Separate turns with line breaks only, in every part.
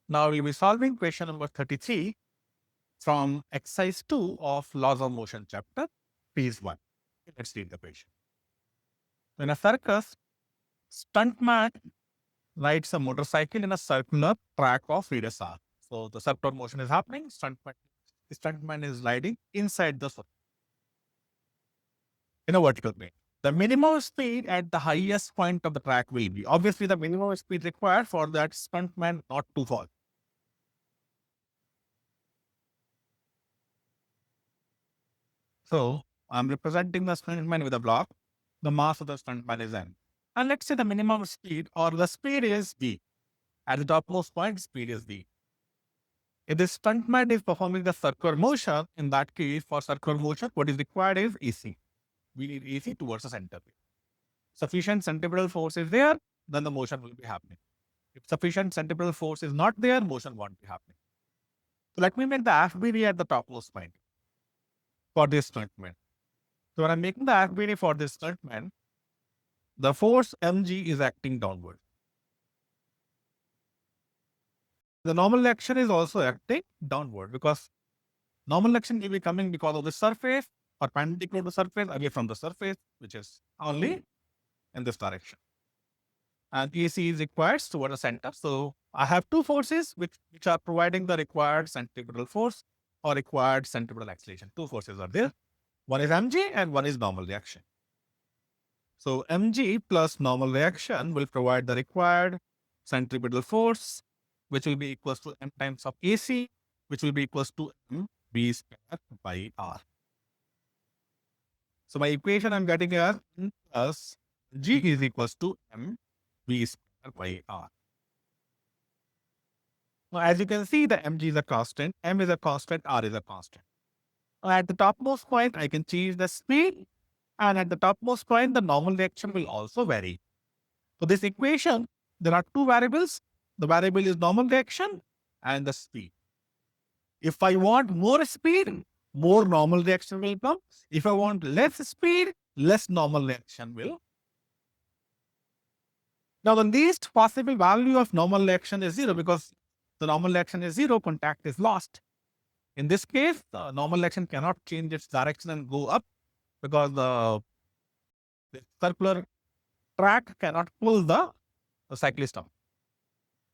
Now we'll be solving question number 33 from exercise 2 of laws of motion chapter, phase 1. Let's read the question. In a circus, stuntman rides a motorcycle in a circular track of radius r. So the circular motion is happening. Stuntman is riding inside the circle in a vertical plane. The minimum speed at the highest point of the track will be obviously the minimum speed required for that stuntman not to fall. So I'm representing the stuntman with a block. The mass of the stuntman is m. And let's say the minimum speed or the speed is v. At the topmost point, speed is v. If the stuntman is performing the circular motion, in that case, for circular motion, what is required is AC. We need AC towards the center. Sufficient centripetal force is there, then the motion will be happening. If sufficient centripetal force is not there, motion won't be happening. So let me make the FBD at the topmost point for this stuntman. So when I'm making the FBD for this stuntman, the force mg is acting downward. The normal action is also acting downward because normal action will be coming because of the surface or perpendicular to the surface, away from the surface, which is only in this direction. And AC is required toward the center. So I have two forces which are providing the required centripetal force or required centripetal acceleration. Two forces are there. One is mg and one is normal reaction. So mg plus normal reaction will provide the required centripetal force, which will be equals to m times of AC, which will be equals to mv square by r. So my equation I'm getting here plus g is equals to mv square by r. Now, as you can see, the mg is a constant, m is a constant, r is a constant. At the topmost point, I can change the speed, and at the topmost point, the normal reaction will also vary. So this equation, there are two variables. The variable is normal reaction and the speed. If I want more speed, more normal reaction will come. If I want less speed, less normal reaction will. Now, the least possible value of normal reaction is 0 because the normal reaction is 0, contact is lost. In this case, the normal reaction cannot change its direction and go up because the circular track cannot pull the cyclist up.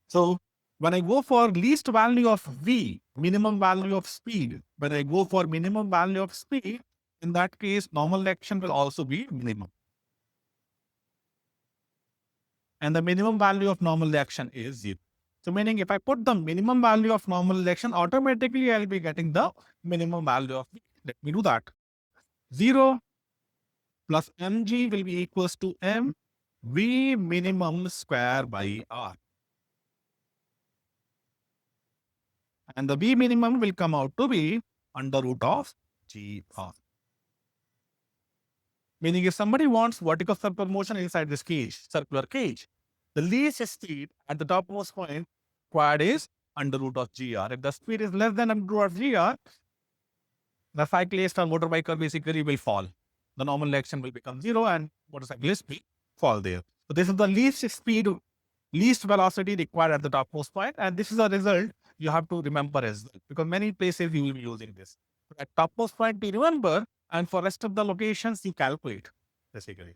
So when I go for least value of v, minimum value of speed, when I go for minimum value of speed, in that case, normal action will also be minimum. And the minimum value of normal action is 0. So meaning if I put the minimum value of normal action, automatically I'll be getting the minimum value of v. Let me do that. 0 plus mg will be equals to m v minimum square by r. And the v minimum will come out to be under root of gr. Meaning if somebody wants vertical circular motion inside this cage, circular cage, the least speed at the topmost point required is under root of gr. If the speed is less than under root of gr, the cyclist or motorbiker basically will fall. The normal action will become 0 and motorcyclist will fall there. So this is the least speed, least velocity required at the topmost point, and this is a result you have to remember as well, because many places you will be using this. At topmost point, you remember, and for rest of the locations, you calculate, basically.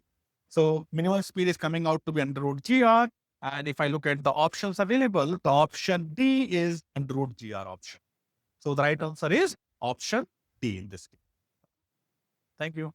So minimum speed is coming out to be under root gr, and if I look at the options available, the option D is under root gr option. So the right answer is option D in this case. Thank you.